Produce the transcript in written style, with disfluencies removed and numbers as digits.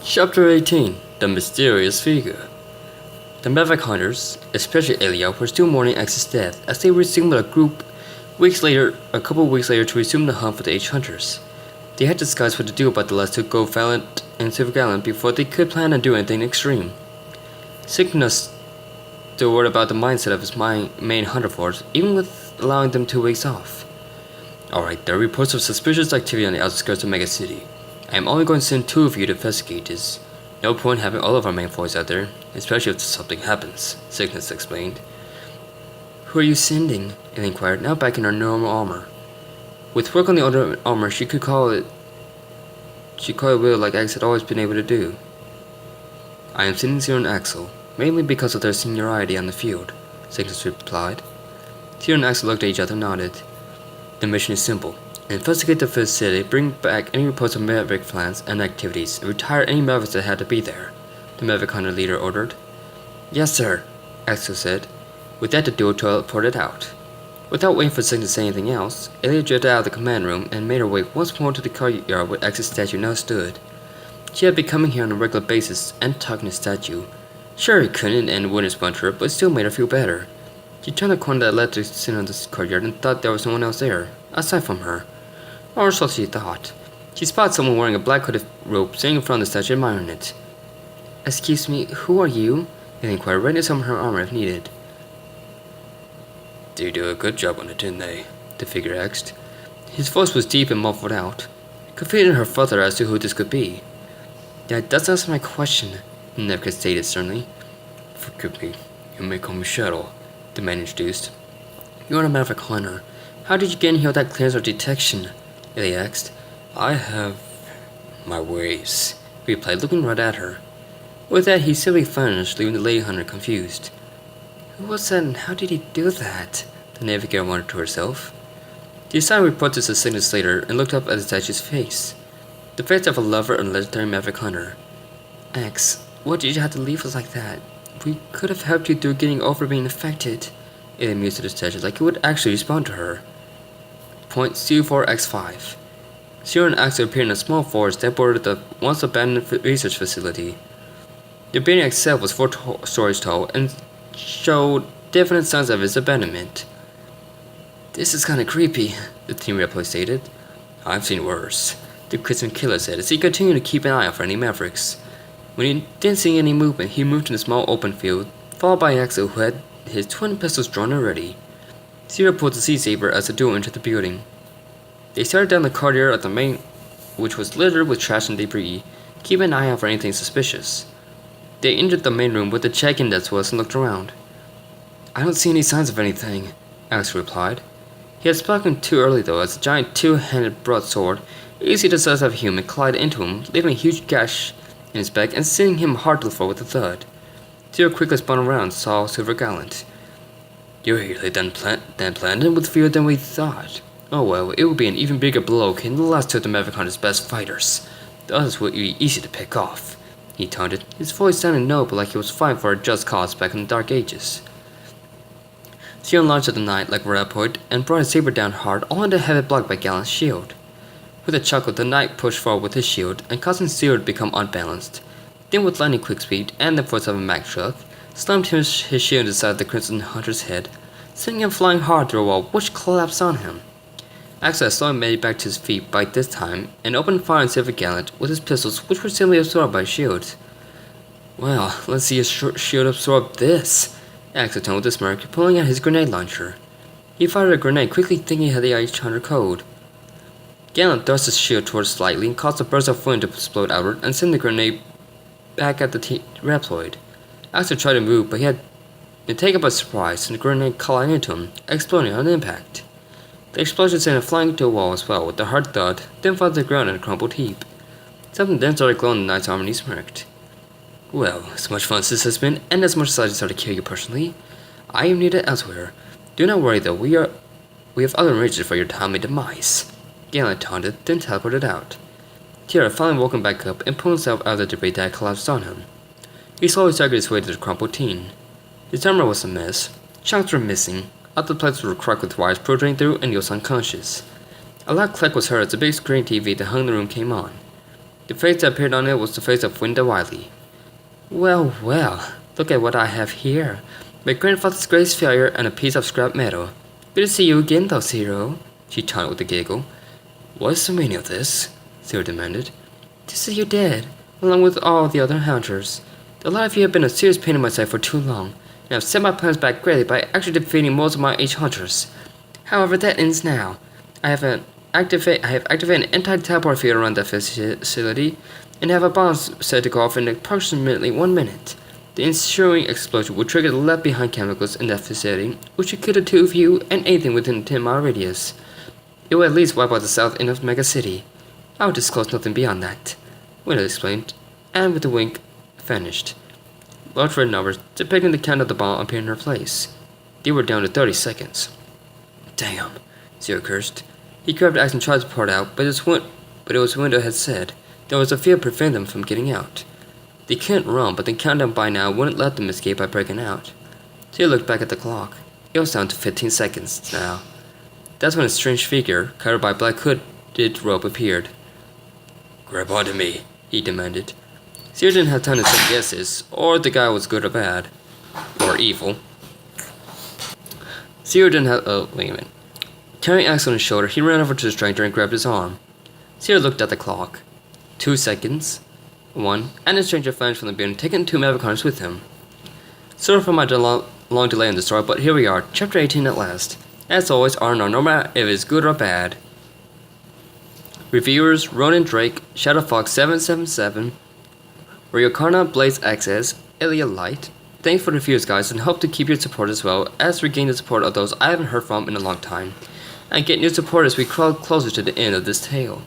Chapter 18 The Mysterious Figure. The Maverick hunters, especially Elia, were still mourning X's death as they resumed a couple weeks later to resume the hunt for the H-Hunters. They had discussed what to do about the last two Go Valiant and Silver Gallant before they could plan on doing anything extreme. Cygnus still worried about the mindset of his main hunter force, even with allowing them 2 weeks off. Alright, there are reports of suspicious activity on the outskirts of Mega City. I am only going to send 2 of you to investigate this. No point having all of our main force out there, especially if something happens, Cygnus explained. Who are you sending? Ella inquired, now back in her normal armor. With work on the older armor, she could call it will like Axe had always been able to do. I am sending Zero and Axel, mainly because of their seniority on the field, Cygnus replied. Zero and Axel looked at each other and nodded. The mission is simple. Investigate the facility, bring back any reports of Maverick plans and activities, and retire any Mavericks that had to be there, the Maverick hunter leader ordered. Yes, sir, Axel said. With that, the duo teleported out. Without waiting for Cygnus to say anything else, Elia jetted out of the command room and made her way once more to the courtyard where Ax's statue now stood. She had been coming here on a regular basis and talking to the statue. Sure, he couldn't and wouldn't sponsor her, but it still made her feel better. She turned the corner that led to the center of the courtyard and thought there was no one else there, aside from her. Or so she thought. She spotted someone wearing a black hooded robe sitting in front of the statue admiring it. Excuse me, who are you? They inquired, ready to summon her armor if needed. They do a good job on it, didn't they? The figure asked. His voice was deep and muffled out, confusing her further as to who this could be. That does answer my question, Nevka stated sternly. Forgive me, you may call me Shadow, the man introduced. You're a Maverick hunter. How did you get in here without clearance or detection? Elia asked. I have my ways, he replied, looking right at her. With that, he simply vanished, leaving the lady hunter confused. Who was that and how did he do that? The navigator wondered to herself. She decided to report this to Cygnus later and looked up at the statue's face. The face of a lover and legendary Maverick hunter. X, what did you have to leave us like that? We could have helped you through getting over being infected. Elia mused to the statue like it would actually respond to her. Point C4X5. Zero and Axel appeared in a small forest that bordered the once abandoned research facility. The building itself was 4 stories tall and showed definite signs of its abandonment. This is kinda creepy, the team reply stated. I've seen worse, the Christian killer said as he continued to keep an eye out for any Mavericks. When he didn't see any movement, he moved to the small open field, followed by Axel who had his twin pistols drawn and ready. Zero pulled the C-Saber as the duo entered the building. They started down the corridor at the main, which was littered with trash and debris, keeping an eye out for anything suspicious. They entered the main room with the check-in desk was and looked around. I don't see any signs of anything, Alex replied. He had spoken too early though, as a giant 2-handed broadsword, easy the size of a human, collided into him, leaving a huge gash in his back and sending him hard to the floor with a thud. Zero quickly spun around and saw Silver Gallant. You're here than planned and with fewer than we thought. Oh well, it would be an even bigger blow killing the last 2 of the Maverick Hunter's best fighters. The others would be easy to pick off, he taunted, his voice sounding noble like he was fighting for a just cause back in the Dark Ages. Zero launched at the knight like a rapid and brought his saber down hard, only to have it blocked by Gallant's shield. With a chuckle, the knight pushed forward with his shield and causing Zero to become unbalanced. Then with lightning quick speed and the force of a Mack truck, slammed his shield inside the Crimson Hunter's head, sending him flying hard through a wall, which collapsed on him. Axel slowly made it back to his feet by this time, and opened fire on Silver Gallant with his pistols, which were simply absorbed by his shield. Well, let's see his shield absorb this, Axel told with a smirk, pulling out his grenade launcher. He fired a grenade, quickly thinking he had the H-Hunter code. Gallant thrust his shield towards slightly and caused a burst of flame to explode outward and send the grenade back at the Reploid. Axel tried to move, but he had been taken by surprise, and the grenade collided into him, exploding on impact. The explosion sent him flying to a wall as well, with a hard thud, then fell to the ground in a crumpled heap. Something then started glowing in the knight's arm and he smirked. Well, as much fun as this has been, and as much as I decided to kill you personally, I am needed elsewhere. Do not worry though, we have other arrangements for your timely demise. Gallant taunted, then teleported out. Tierra finally woke him back up and pulled himself out of the debris that had collapsed on him. He slowly staggered his way to the crumpled teen. His armor was a mess. Chunks were missing. Other plates were cracked with wires protruding through, and he was unconscious. A loud click was heard as the big screen TV that hung in the room came on. The face that appeared on it was the face of Winda Wiley. Well, well, look at what I have here. My grandfather's greatest failure and a piece of scrap metal. Good to see you again, though, Zero, she taunted with a giggle. What's the meaning of this? Zero demanded. To see you dead, along with all the other hunters. The lot of you have been a serious pain in my side for too long, and I've set my plans back greatly by actually defeating most of my H-hunters. However, that ends now. I have activated an anti-teleport field around that facility, and have a bomb set to go off in approximately 1 minute. The ensuing explosion will trigger the left-behind chemicals in that facility, which will kill the two of you and anything within a 10-mile radius. It will at least wipe out the south end of Mega City. I will disclose nothing beyond that, Window explained, and with a wink, vanished. Large red numbers depicting the count of the bomb appeared in her place. They were down to 30 seconds. Damn, Zero cursed. He grabbed the axe and tried to pour it out, but it was Window had said. There was a fear preventing them from getting out. They couldn't run, but the countdown by now wouldn't let them escape by breaking out. Zero looked back at the clock. It was down to 15 seconds now. That's when a strange figure, covered by black hooded robe, appeared. Grab onto me, he demanded. Zero didn't have time to second guesses, or the guy was good or bad. Or evil. Zero didn't have. Oh, wait a minute. Carrying axe on his shoulder, he ran over to the stranger and grabbed his arm. Zero looked at the clock. 2 seconds. 1, and the stranger vanished from the building, taking 2 Mavicons with him. Sorry for my long delay in the story, but here we are, Chapter 18 at last. As always, R&R, no matter if it's good or bad. Reviewers, Ronan Drake, ShadowFox777, Ryokarna, Blaze XS, Ilya Light. Thanks for the reviews, guys, and hope to keep your support as well as regain the support of those I haven't heard from in a long time, and get new support as we crawl closer to the end of this tale.